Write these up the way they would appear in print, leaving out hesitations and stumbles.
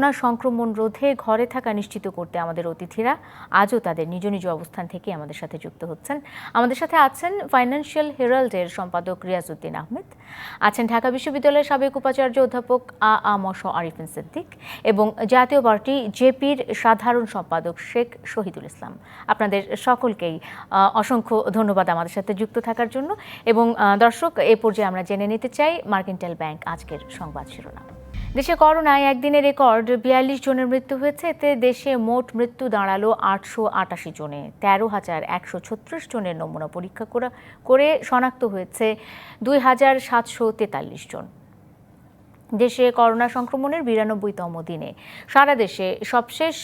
Corona সংক্রমণ রোধে ঘরে থাকা নিশ্চিত করতে আমাদের অতিথিরা আজও তাদের নিজ নিজ অবস্থান থেকে আমাদের সাথে যুক্ত হচ্ছেন। আমাদের সাথে আছেন ফাইন্যান্সিয়াল হেরাল্ডের সম্পাদক রিয়াজউদ্দিন আহমেদ, আছেন ঢাকা বিশ্ববিদ্যালয়ের সাবেক উপাচার্য অধ্যাপক আ.আ.ম আরিফিন সিদ্দিক এবং জাতীয় পার্টি জেপির সাধারণ সম্পাদক শেখ শহীদুল ইসলাম। আপনাদের সকলকেই অসংখ্য ধন্যবাদ আমাদের সাথে যুক্ত থাকার জন্য। এবং দর্শক, এ পর্যায়ে আমরা জেনে নিতে চাই মার্কেন্টাইল ব্যাংক আজকের সংবাদ শিরোনাম। দেশে করোনায় একদিনে রেকর্ড ৪২ জনের মৃত্যু হয়েছে। এতে দেশে মোট মৃত্যু দাঁড়ালো ৮৮৮ জনে। ১৩,১৩৬ জনের নমুনা পরীক্ষা করে শনাক্ত হয়েছে ২,৭৪৩ জন। দেশে করোনা সংক্রমণের ৯২তম দিনে সারা দেশে সবশেষ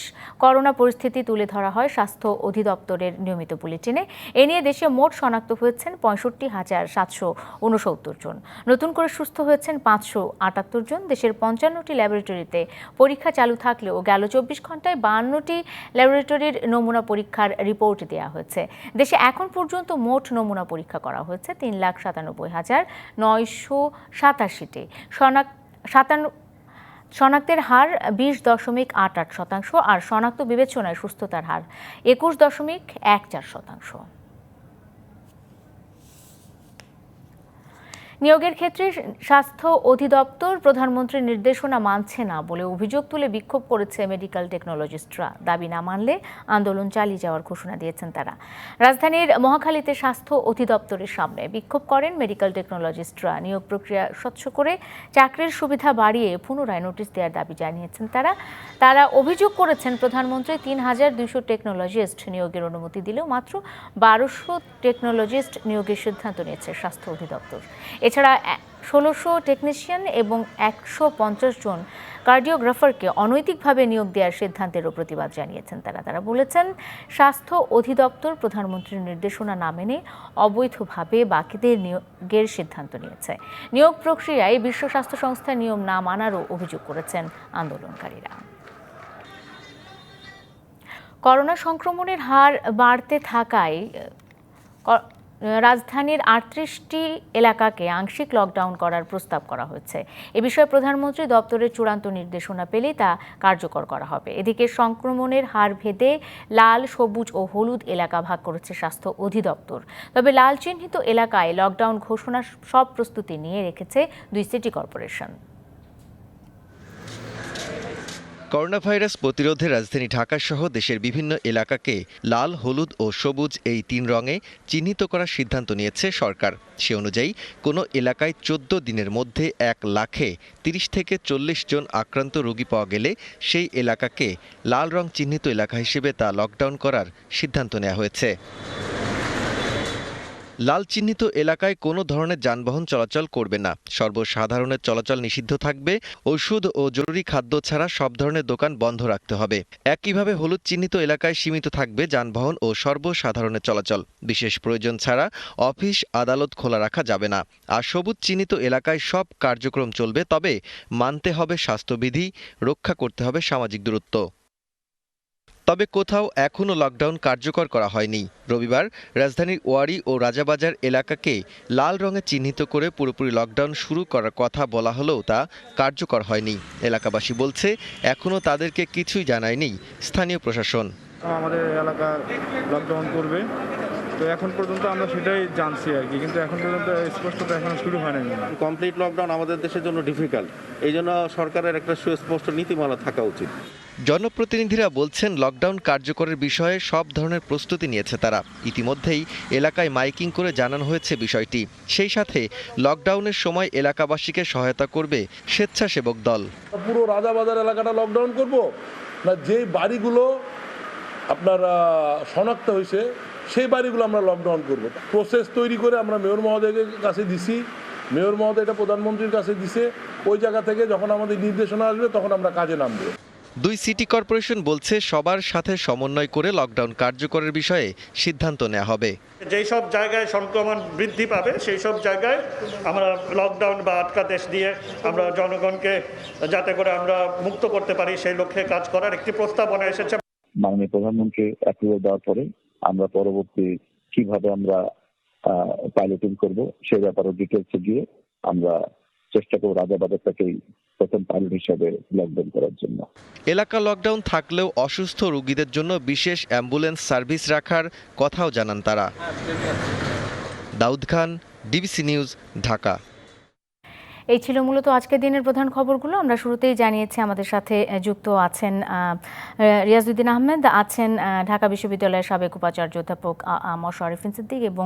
করোনা পরিস্থিতি তুলে ধরা হয় স্বাস্থ্য অধিদপ্তরের নিয়মিত বুলেটিনে। এ নিয়ে দেশে মোট শনাক্ত হয়েছেন ৬৫,৭৬৯ জন। নতুন করে সুস্থ হয়েছেন ৫৭৮ জন। দেশের ৫৫টি ল্যাবরেটরিতে পরীক্ষা চালু থাকলেও গেল ২৪ ঘন্টায় ৫২টি ল্যাবরেটরির নমুনা পরীক্ষার রিপোর্ট দেওয়া হয়েছে। দেশে এখন পর্যন্ত মোট নমুনা পরীক্ষা করা হয়েছে ৩,৯৭,৯৮৭টি। শনাক্তের হার ২০.৮৮%, আর শনাক্ত বিবেচনায় সুস্থতার হার ২১.১৪%। নিয়োগের ক্ষেত্রে স্বাস্থ্য অধিদপ্তর প্রধানমন্ত্রীর নির্দেশনা মানছে না বলে অভিযোগ তুলে বিক্ষোভ করেছে মেডিকেল টেকনোলজিস্টরা। দাবি না মানলে আন্দোলন চালিয়ে যাওয়ার ঘোষণা দিয়েছেন তারা। রাজধানীর মহাখালীতে স্বাস্থ্য অধিদপ্তরের সামনে বিক্ষোভ করেন মেডিকেল টেকনোলজিস্টরা। নিয়োগ প্রক্রিয়া স্বচ্ছ করে চাকরির সুবিধা বাড়িয়ে পুনরায় নোটিশ দেওয়ার দাবি জানিয়েছেন তারা অভিযোগ করেছেন প্রধানমন্ত্রী ৩,২০০ টেকনোলজিস্ট নিয়োগের অনুমতি দিলেও মাত্র ১২০০ টেকনোলজিস্ট নিয়োগের সিদ্ধান্ত নিয়েছে স্বাস্থ্য অধিদপ্তর। এছাড়া ১৬০০ টেকনিশিয়ান এবং ১৫০ জন কার্ডিওগ্রাফারকে অনৈতিকভাবে নিয়োগ দেওয়ার সিদ্ধান্তেরও প্রতিবাদ জানিয়েছেন তারা বলেছেন, স্বাস্থ্য অধিদপ্তর প্রধানমন্ত্রীর নির্দেশনা না মেনে অবৈধভাবে বাকিদের নিয়োগের সিদ্ধান্ত নিয়েছে। নিয়োগ প্রক্রিয়ায় বিশ্ব স্বাস্থ্য সংস্থার নিয়ম না মানারও অভিযোগ করেছেন আন্দোলনকারীরা। করোনা সংক্রমণের হার বাড়তে থাকায় রাজধানীর ৩৮টি এলাকাকে আংশিক লকডাউন করার প্রস্তাব করা হয়েছে। এ বিষয়ে প্রধানমন্ত্রী দপ্তরের চূড়ান্ত নির্দেশনা পেলেই তা কার্যকর করা হবে। এদিকে সংক্রমণের হার ভেদে লাল, সবুজ ও হলুদ এলাকা ভাগ করেছে স্বাস্থ্য অধিদপ্তর। তবে লাল চিহ্নিত এলাকায় লকডাউন ঘোষণার সব প্রস্তুতি নিয়ে রেখেছে ২ সিটি কর্পোরেশন। করোনা ভাইরাস প্রতিরোধে রাজধানী ঢাকাসহ দেশের বিভিন্ন এলাকাকে লাল, হলুদ ও সবুজ এই ৩ রঙে চিহ্নিত করার সিদ্ধান্ত নিয়েছে সরকার। সে অনুযায়ী কোনো এলাকায় ১৪ দিনের মধ্যে ১ লাখে ৩০ থেকে ৪০ জন আক্রান্ত রোগী পাওয়া গেলে সেই এলাকাকে লাল রং চিহ্নিত এলাকা হিসেবে তা লকডাউন করার সিদ্ধান্ত নেওয়া হয়েছে। লাল চিহ্নিত এলাকায় কোনো ধরনের যানবাহন চলাচল করবে না। সর্বসাধারণের চলাচল নিষিদ্ধ থাকবে। ওষুধ ও জরুরি খাদ্য ছাড়া সব ধরনের দোকান বন্ধ রাখতে হবে। একইভাবে হলুদ চিহ্নিত এলাকায় সীমিত থাকবে যানবাহন ও সর্বসাধারণের চলাচল। বিশেষ প্রয়োজন ছাড়া অফিস, আদালত খোলা রাখা যাবে না। আর সবুজ চিহ্নিত এলাকায় সব কার্যক্রম চলবে, তবে মানতে হবে স্বাস্থ্যবিধি, রক্ষা করতে হবে সামাজিক দূরত্ব। তবে কোথাও এখনও লকডাউন কার্যকর করা হয়নি। রবিবার রাজধানীর ওয়ারী ও রাজাবাজার এলাকাকে লাল রঙে চিহ্নিত করে পুরোপুরি লকডাউন শুরু করার কথা বলা হলেও তা কার্যকর হয়নি। এলাকাবাসী বলছে, এখনও তাদেরকে কিছুই জানায়নি স্থানীয় প্রশাসন। আমাদের এলাকা লকডাউন করবে, তো এখন পর্যন্ত আমরা সেটাই জানছি আর কি, কিন্তু এখন পর্যন্ত স্পষ্টতা এখন শুরু হয় না। কমপ্লিট লকডাউন আমাদের দেশের জন্য ডিফিকাল্ট, এই জন্য সরকারের একটা সুস্পষ্ট নীতিমালা থাকা উচিত। জনপ্রতিনিধিরা বলছেন, লকডাউন কার্যকরের বিষয়ে সব ধরনের প্রস্তুতি নিয়েছে তারা। ইতিমধ্যেই এলাকায় মাইকিং করে জানানো হয়েছে বিষয়টি। সেই সাথে লকডাউনের সময় এলাকাবাসীকে সহায়তা করবে স্বেচ্ছাসেবক দল। পুরো রাজাবাজার এলাকাটা লকডাউন করব না, যেই বাড়িগুলো আপনার শনাক্ত হয়েছে সেই বাড়িগুলো আমরা লকডাউন করব। প্রসেস তৈরি করে আমরা মেয়র মহোদয়ের কাছে দিছি, মেয়র মহোদয় এটা প্রধানমন্ত্রীর কাছে দিছে। ওই জায়গা থেকে যখন আমাদের নির্দেশনা আসবে তখন আমরা কাজে নামবো। ২ সিটি কর্পোরেশন বলছে, সবার সাথে সমন্বয় করে লকডাউন কার্যকরের বিষয়ে সিদ্ধান্ত নেওয়া হবে। যেই সব জায়গায় সংক্রমণ বৃদ্ধি পাবে সেই সব জায়গায় আমরা লকডাউন বা আটকাদেশ দিয়ে আমরা জনগণকে যাতে করে আমরা মুক্ত করতে পারি সেই লক্ষ্যে কাজ করার একটি প্রস্তাবনা এসেছে। মাননীয় প্রধানমন্ত্রী অ্যাপ্রুভাল দেওয়ার পরে আমরা পরবর্তী কিভাবে আমরা পাইলটিং করব সেই ব্যাপারে ডিটেলসে গিয়ে আমরা চেষ্টা করব রাজাবাজারটাকেই প্রথম পাইলট হিসাবে লকডাউন করার জন্য। এলাকা লকডাউন থাকলেও অসুস্থ রোগীদের জন্য বিশেষ অ্যাম্বুলেন্স সার্ভিস রাখার কথাও জানান তারা। Daud Khan, DBC news, Dhaka. এই ছিল মূলত আজকের দিনের প্রধান খবরগুলো। আমরা শুরুতেই জানিয়েছি আমাদের সাথে যুক্ত আছেন রিয়াজউদ্দিন আহমেদ, আছেন ঢাকা বিশ্ববিদ্যালয়ের সাবেক উপাচার্য অধ্যাপক আ.ম আরিফিন সিদ্দিক এবং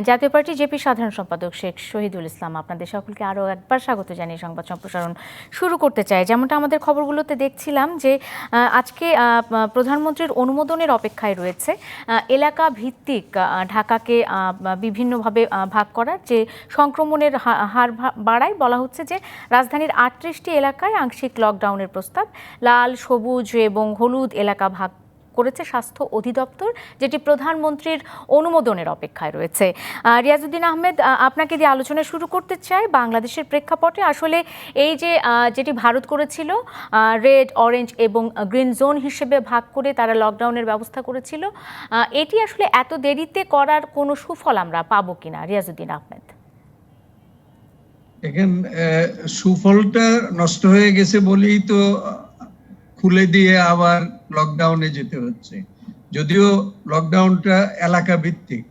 জাতীয় পার্টি জেপি সাধারণ সম্পাদক শেখ শহীদুল ইসলাম। আপনাদের সকলকে আরও একবার স্বাগত জানিয়ে সংবাদ সম্প্রসারণ শুরু করতে চাই। যেমনটা আমাদের খবরগুলোতে দেখছিলাম যে আজকে প্রধানমন্ত্রীর অনুমোদনের অপেক্ষায় রয়েছে এলাকা ভিত্তিক ঢাকাকে বিভিন্নভাবে ভাগ করার যে সংক্রমণের হার বাড়ায়। বলা হচ্ছে যে রাজধানীর ৩৮টি এলাকায় আংশিক লকডাউনের প্রস্তাব, লাল, সবুজ এবং হলুদ এলাকা ভাগ করেছে স্বাস্থ্য অধিদপ্তর, যেটি প্রধানমন্ত্রীর অনুমোদনের অপেক্ষায় রয়েছে। রিয়াজউদ্দিন আহমেদ, আপনাকে দিয়ে আলোচনা শুরু করতে চাই। বাংলাদেশের প্রেক্ষাপটে আসলে এই যে যেটি ভারত করেছিল রেড, অরেঞ্জ এবং গ্রিন জোন হিসেবে ভাগ করে তারা লকডাউনের ব্যবস্থা করেছিল, এটি আসলে এত দেরিতে করার কোনো সুফল আমরা পাবো কিনা? রিয়াজউদ্দিন আহমেদ। দেখেন, সুফলটা নষ্ট হয়ে গেছে বলেই তো খুলে দিয়ে আবার লকডাউনে যেতে হচ্ছে। যদিও লকডাউনটা এলাকা ভিত্তিক,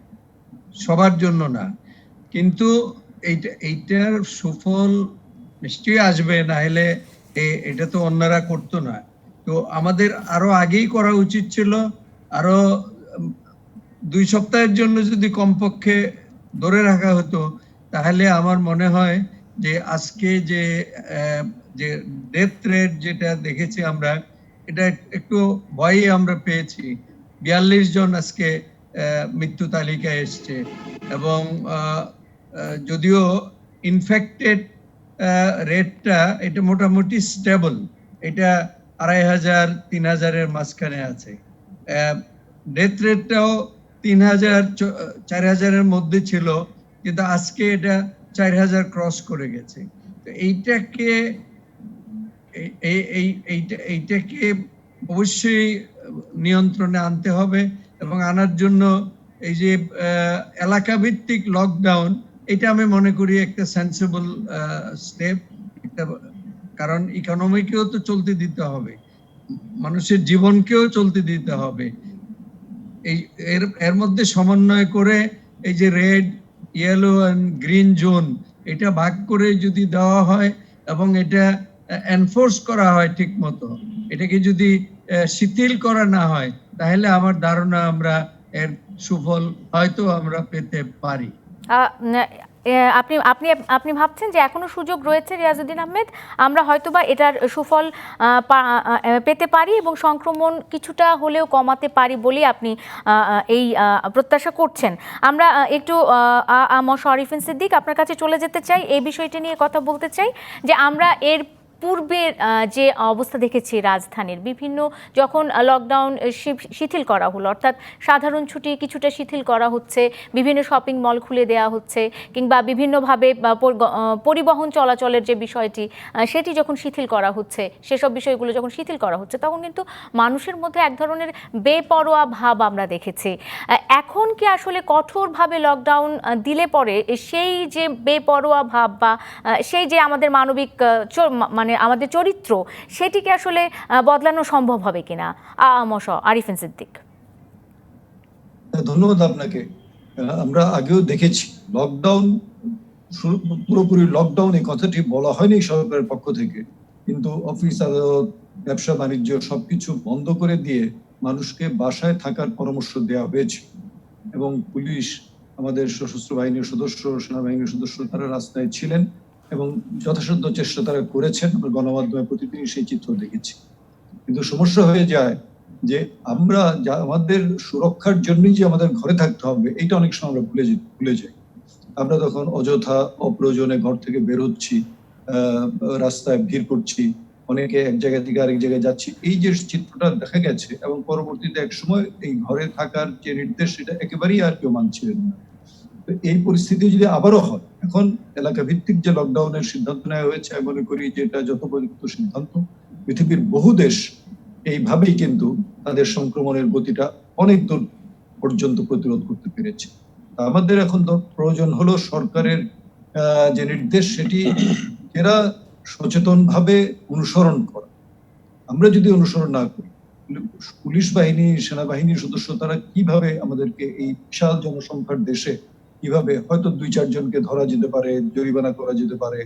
সবার জন্য না, কিন্তু এইটার সুফল নিশ্চয়ই আসবে, না হলে এটা তো অন্যরা করতো না। তো আমাদের আরো আগেই করা উচিত ছিল। আরো 2 সপ্তাহের জন্য যদি কমপক্ষে ধরে রাখা হতো, তাহলে আমার মনে হয় যে আজকে যে ডেথ রেট যেটা দেখেছি আমরা, এটা একটু ভয়ই আমরা পেয়েছি। 42 জন আজকে মৃত্যু তালিকায় এসছে এবং যদিও ইনফেক্টেড রেটটা এটা মোটামুটি স্টেবল, এটা 2500 3000-এর মাঝখানে আছে। ডেথ রেটটাও 3000 4000-এর মধ্যে ছিল, কিন্তু আজকে এটা 4000 ক্রস করে গেছে। তো এইটাকে অবশ্যই নিয়ন্ত্রণে আনতে হবে এবং আনার জন্য এই যে এলাকা ভিত্তিক লকডাউন, এটা আমি মনে করি একটা সেন্সিবল স্টেপ। কারণ ইকোনমিকেও তো চলতে দিতে হবে, মানুষের জীবনকেও চলতে দিতে হবে। এর মধ্যে সমন্বয় করে এই যে red, yellow and green zone, এটা ভাগ করে যদি দেওয়া হয় এবং এটা এনফোর্স করা হয় ঠিক মতো, এটাকে যদি শিথিল করা না হয়, তাহলে আমার ধারণা আমরা এর সুফল হয়তো আমরা পেতে পারি। আপনি আপনি আপনি ভাবছেন যে এখনো সুযোগ রয়েছে রিয়াজউদ্দিন আহমেদ, আমরা হয়তোবা এটার সুফল পেতে পারি এবং সংক্রমণ কিছুটা হলেও কমাতে পারি বলেই আপনি এই প্রত্যাশা করছেন। আমরা একটু আ.ম আরিফিন সিদ্দিক, আপনার কাছে চলে যেতে চাই, এই বিষয়টি নিয়ে কথা বলতে চাই যে আমরা এর পূর্বের যে অবস্থা দেখেছি রাজধানীর বিভিন্ন, যখন লকডাউন শিথিল করা হলো, অর্থাৎ সাধারণ ছুটি কিছুটা শিথিল করা হচ্ছে, বিভিন্ন শপিং মল খুলে দেওয়া হচ্ছে, কিংবা বিভিন্নভাবে পরিবহন চলাচলের যে বিষয়টি সেটি যখন শিথিল করা হচ্ছে, সেসব বিষয়গুলো যখন শিথিল করা হচ্ছে, তখন কিন্তু মানুষের মধ্যে এক ধরনের বেপরোয়া ভাব আমরা দেখেছি। এখন কি আসলে কঠোরভাবে লকডাউন দিলে পরে সেই যে বেপরোয়া ভাব বা সেই যে আমাদের মানবিক মানে আমাদের চরিত্র, সেটিকে আসলে বদলানো সম্ভব হবে কিনা? আ.ম আরিফিন সিদ্দিক। ধন্যবাদ আপনাকে। আমরা আগেও দেখেছি লকডাউন, পুরোপুরি লকডাউন এই কথাটি বলা হয়নি সরকারের পক্ষ থেকে, কিন্তু অফিস আদালত, ব্যবসা বাণিজ্য সবকিছু বন্ধ করে দিয়ে মানুষকে বাসায় থাকার পরামর্শ দেওয়া হয়েছে এবং পুলিশ, আমাদের সশস্ত্র বাহিনীর সদস্য, সেনাবাহিনীর সদস্য, তারা রাস্তায় ছিলেন এবং যথাসাধ্য চেষ্টা তারা করেছেন। আমরা গণমাধ্যমে প্রতিদিন সেই চিত্র দেখেছি। কিন্তু সমস্যা হয়ে যায় যে আমরা আমাদের সুরক্ষার জন্যই যে আমাদের ঘরে থাকতে হবে, এটা অনেক সময় আমরা ভুলে যাই। আমরা তখন অযথা অপ্রয়োজনে ঘর থেকে বের হচ্ছি, রাস্তায় ভিড় করছি, অনেকে এক জায়গা থেকে আরেক জায়গায় যাচ্ছি, এই যে চিত্রটা দেখা গেছে। এবং পরবর্তীতে এক সময় এই ঘরে থাকার যে নির্দেশ, সেটা একেবারেই আর কেউ মানছিলেন না। এই পরিস্থিতি যদি আবারও হয়, এখন এলাকা ভিত্তিক যে লকডাউনের সিদ্ধান্ত নেওয়া হয়েছে, আমি মনে করি যে এটা যথোপযুক্ত সিদ্ধান্ত। পৃথিবীর বহু দেশ এইভাবেই কিন্তু তাদের সংক্রমণের গতিটা অনেক দূর পর্যন্ত প্রতিরোধ করতে পেরেছে। আমাদের এখন তো প্রয়োজন হলো সরকারের যে নির্দেশ, সেটি এরা সচেতন ভাবে অনুসরণ করা। আমরা যদি অনুসরণ না করি, পুলিশ বাহিনী, সেনাবাহিনীর সদস্য তারা কিভাবে আমাদেরকে এই বিশাল জনসংখ্যার দেশে কিভাবে, হয়তো 2-4 জনকে ধরা যেতে পারে, জরিমানা করা যেতে পারে,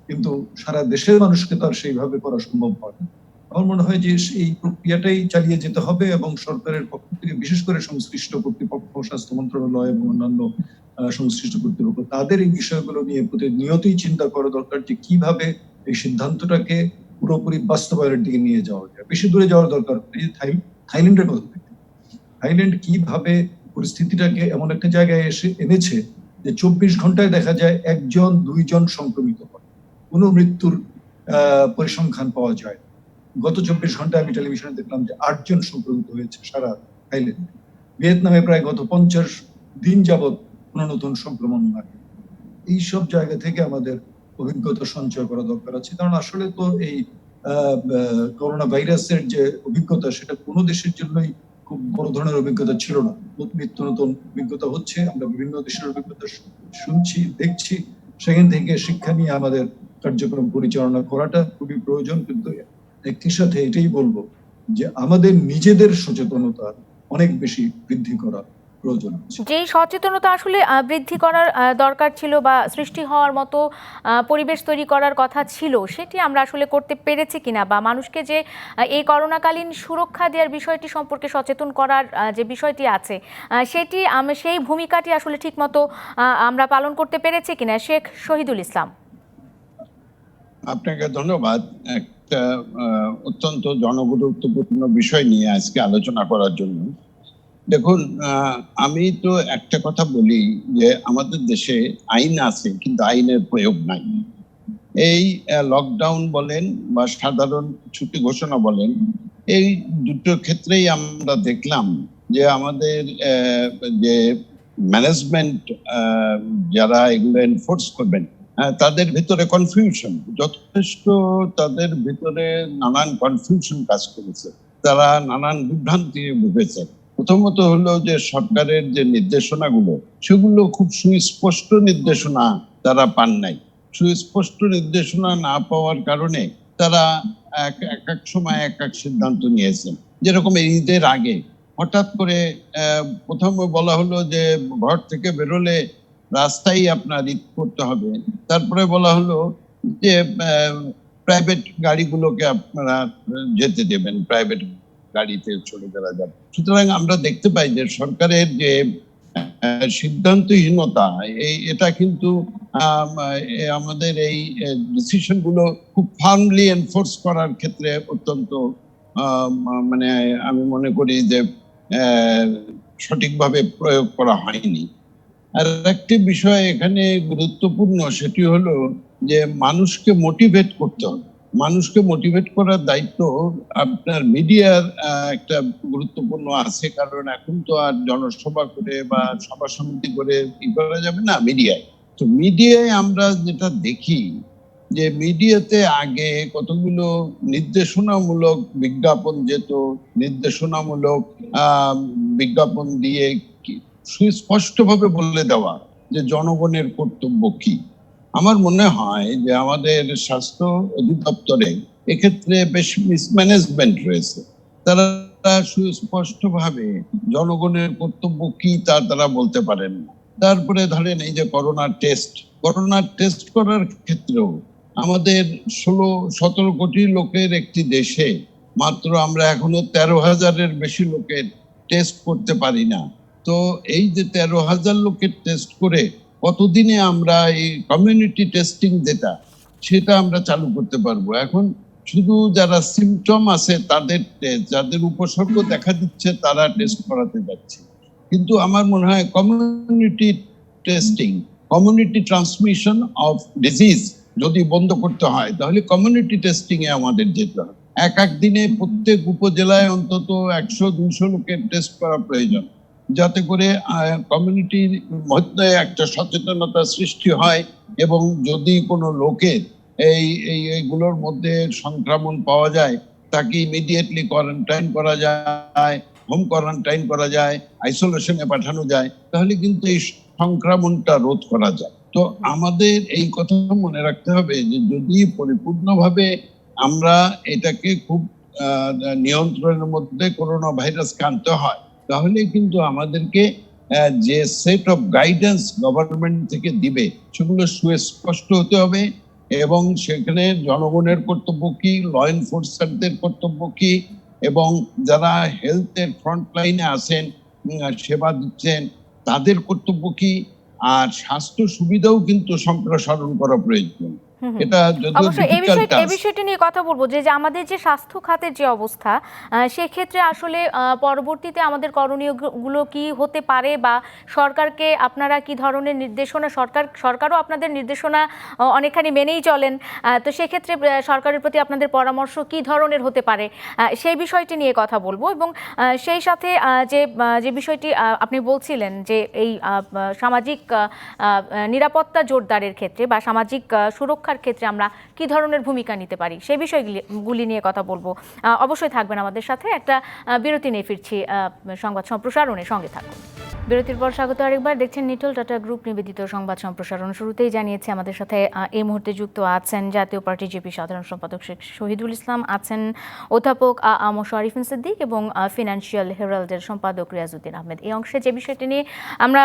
কিন্তু সারা দেশের মানুষকে তো আর সেইভাবে করা সম্ভব হয় না। আমার মনে হয় যে এই প্রক্রিয়াটাই চালিয়ে যেতে হবে এবং সরকারের পক্ষ থেকে বিশেষ করে সংশ্লিষ্ট কর্তৃপক্ষ, স্বাস্থ্য মন্ত্রণালয় এবং অন্যান্য সংশ্লিষ্ট কর্তৃপক্ষ, তাদের এই বিষয়গুলো নিয়ে প্রতিনিয়তই চিন্তা করা দরকার যে কিভাবে এই সিদ্ধান্তটাকে পুরোপুরি বাস্তবায়নের দিকে নিয়ে যাওয়া যায়। বেশি দূরে যাওয়ার দরকার নেই। থাইল্যান্ডের কথা দেখতে, থাইল্যান্ড কিভাবে পরিস্থিতিটাকে এমন একটা জায়গায় এনেছে যে 24 ঘন্টায় দেখা যায় 1-2 জন সংক্রমিত হয়, কোনো মৃত্যুর পরিসংখ্যান পাওয়া যায়। গত 24 ঘন্টায় আমি টেলিভিশনে দেখলাম যে 8 জন সংক্রমিত হয়েছে সারা থাইল্যান্ডে। ভিয়েতনামে প্রায় গত 50 দিন যাবৎ কোনো নতুন সংক্রমণ নাই। এইসব জায়গা থেকে আমাদের অভিজ্ঞতা সঞ্চয় করা দরকার আছে, কারণ আসলে তো এই করোনা ভাইরাসের যে অভিজ্ঞতা সেটা কোনো দেশের জন্যই খুব বড় ধরনের অভিজ্ঞতা ছিল না। নিত্য নতুন অভিজ্ঞতা হচ্ছে, আমরা বিভিন্ন দেশের অভিজ্ঞতা শুনছি, দেখছি, সেখান থেকে শিক্ষা নিয়ে আমাদের কার্যক্রম পরিচালনা করাটা খুবই প্রয়োজন। কিন্তু একই সাথে এটাই বলবো যে আমাদের নিজেদের সচেতনতা অনেক বেশি বৃদ্ধি করা প্রয়োজন আছে। যে সচেতনতা আসলে বৃদ্ধি করার দরকার ছিল বা সৃষ্টি হওয়ার মতো পরিবেশ তৈরি করার কথা ছিল, সেটি আমরা আসলে করতে পেরেছি কিনা, বা মানুষকে যে এই করোনাকালীন সুরক্ষা দেওয়ার বিষয়টি সম্পর্কে সচেতন করার যে বিষয়টি আছে সেটি সেই ভূমিকাটি আসলে ঠিকমতো আমরা পালন করতে পেরেছি কিনা। শেখ শহীদুল ইসলাম। আপনাকে ধন্যবাদ। একটা অত্যন্ত জনগুরুত্বপূর্ণ বিষয় নিয়ে আজকে আলোচনা করার জন্য। দেখুন, আমি তো একটা কথা বলি যে আমাদের দেশে আইন আছে কিন্তু আইনের প্রয়োগ নাই। এই লকডাউন বলেন বা সাধারণ ছুটি ঘোষণা বলেন, এই দুটো ক্ষেত্রেই আমরা দেখলাম যে আমাদের যে ম্যানেজমেন্ট যারা এগুলো এনফোর্স করবেন তাদের ভিতরে কনফিউশন যথেষ্ট, তাদের ভিতরে নানান কনফিউশন কাজ করেছে, তারা নানান বিভ্রান্তি ভুগেছে। প্রথমত হলো যে সরকারের যে নির্দেশনাগুলো সেগুলো খুব সুস্পষ্ট নির্দেশনা তারা পান নাই। সুস্পষ্ট নির্দেশনা না পাওয়ার কারণে তারা এক এক সময় এক এক সিদ্ধান্ত নিয়েছেন। যেরকম ঈদের আগে হঠাৎ করে প্রথমে বলা হলো যে ঘর থেকে বেরোলে রাস্তায় আপনার ঈদ করতে হবে, তারপরে বলা হলো যে প্রাইভেট গাড়িগুলোকে আপনারা যেতে দেবেন, প্রাইভেট গাড়িতে চলে যাওয়া যাবে। সুতরাং আমরা দেখতে পাই যে সরকারের যে সিদ্ধান্তহীনতা, এটা কিন্তু আমাদের এই ডিসিশন গুলো খুব ফার্মলি এনফোর্স করার ক্ষেত্রে অত্যন্ত মানে আমি মনে করি যে সঠিকভাবে প্রয়োগ করা হয়নি। আর একটি বিষয় এখানে গুরুত্বপূর্ণ, সেটি হলো যে মানুষকে মোটিভেট করতে হবে। মানুষকে মোটিভেট করার দায়িত্ব আপনার মিডিয়ার একটা গুরুত্বপূর্ণ আছে, কারণ এখন তো আর জনসভা করে বা সভা সমিতি করে ই করা যাবে না মিডিয়ায়। তো মিডিয়ায় আমরা যেটা দেখি যে মিডিয়াতে আগে কতগুলো নির্দেশনামূলক বিজ্ঞাপন যেত, নির্দেশনামূলক বিজ্ঞাপন দিয়ে সুস্পষ্টভাবে বলে দেওয়া যে জনগণের কর্তব্য কি। আমার মনে হয় যে আমাদের স্বাস্থ্য অধিদপ্তরে এক্ষেত্রে বেশ মিসম্যানেজমেন্ট রয়েছে। তারা সুস্পষ্টভাবে জনগণের কর্তব্য কি তা তারা বলতে পারেন না। তারপরে ধরেন এই যে করোনা টেস্ট করার ক্ষেত্রেও আমাদের 16-17 কোটি লোকের একটি দেশে মাত্র আমরা এখনো 13,000-এর বেশি লোকের টেস্ট করতে পারি না। তো এই যে 13,000 লোকের টেস্ট করে কতদিনে আমরা এই কমিউনিটি টেস্টিং যেটা সেটা আমরা চালু করতে পারবো? এখন শুধু যারা সিমটম আছে তাদের টেস্ট, যাদের উপসর্গ দেখা দিচ্ছে তারা টেস্ট করাতে যাচ্ছে। কিন্তু আমার মনে হয় community testing, community transmission of disease যদি বন্ধ করতে হয় তাহলে কমিউনিটি টেস্টিং এ আমাদের যেতে হবে। এক দিনে প্রত্যেক উপজেলায় অন্তত 100-200 লোকের টেস্ট করা প্রয়োজন, যাতে করে কমিউনিটির মধ্যে একটা সচেতনতা সৃষ্টি হয় এবং যদি কোনো লোকের এইগুলোর মধ্যে সংক্রমণ পাওয়া যায় তাকে ইমিডিয়েটলি কোয়ারেন্টাইন করা যায়, হোম কোয়ারেন্টাইন করা যায়, আইসোলেশনে পাঠানো যায়, তাহলে কিন্তু এই সংক্রমণটা রোধ করা যায়। তো আমাদের এই কথা মনে রাখতে হবে যে যদি পরিপূর্ণভাবে আমরা এটাকে খুব নিয়ন্ত্রণের মধ্যে করোনা ভাইরাসকে আনতে হয়, তাহলে কিন্তু আমাদেরকে যে সেট অফ গাইডেন্স গভর্নমেন্ট থেকে দিবে সেগুলো সুস্পষ্ট হতে হবে, এবং সেখানে জনগণের কর্তব্য কি, ল এনফোর্সারদের কর্তব্য কি, এবং যারা হেলথের ফ্রন্ট লাইনে আছেন, সেবা দিচ্ছেন, তাদের কর্তব্য কি, আর স্বাস্থ্য সুবিধাও কিন্তু সম্প্রসারণ করা প্রয়োজন। এটা যদিও অবশ্যই এই difficult task। বিষয়টি নিয়ে কথা বলবো যে আমাদের যে স্বাস্থ্য খাতের যে অবস্থা, সেক্ষেত্রে আসলে পরবর্তীতে আমাদের করণীয় গুলো কি হতে পারে, বা সরকারকে আপনারা কি ধরনের নির্দেশনা, সরকারও আপনাদের নির্দেশনা অনেকখানি মেনেই চলেন, তো সেক্ষেত্রে সরকারের প্রতি আপনাদের পরামর্শ কি ধরনের হতে পারে, সেই বিষয়টি নিয়ে কথা বলবো। এবং সেই সাথে যে বিষয়টি আপনি বলছিলেন যে এই সামাজিক নিরাপত্তা জোরদারের ক্ষেত্রে বা সামাজিক সুরক্ষার ক্ষেত্রে আমরা কি ধরনের ভূমিকা নিতে পারি, সেই বিষয়গুলি নিয়ে কথা বলবো। অবশ্যই থাকবেন আমাদের সাথে। একটা বিরতি নিয়ে ফিরছি সংবাদ সম্প্রসারণের সঙ্গে থাকুন। বিরতির পর স্বাগত আরেকবার। দেখছেন নিটল টাটা গ্রুপ নিবেদিত সংবাদ সম্প্রসারণ। শুরুতেই জানিয়েছি আমাদের সাথে এই মুহূর্তে যুক্ত আছেন জাতীয় পার্টি জেপি সাধারণ সম্পাদক শেখ শহীদুল ইসলাম, আছেন অধ্যাপক আরিফিন সিদ্দিক এবং ফিনান্সিয়াল হেরাল্ডের সম্পাদক রিয়াজউদ্দিন আহমেদ। এই অংশে যে বিষয়টি নিয়ে আমরা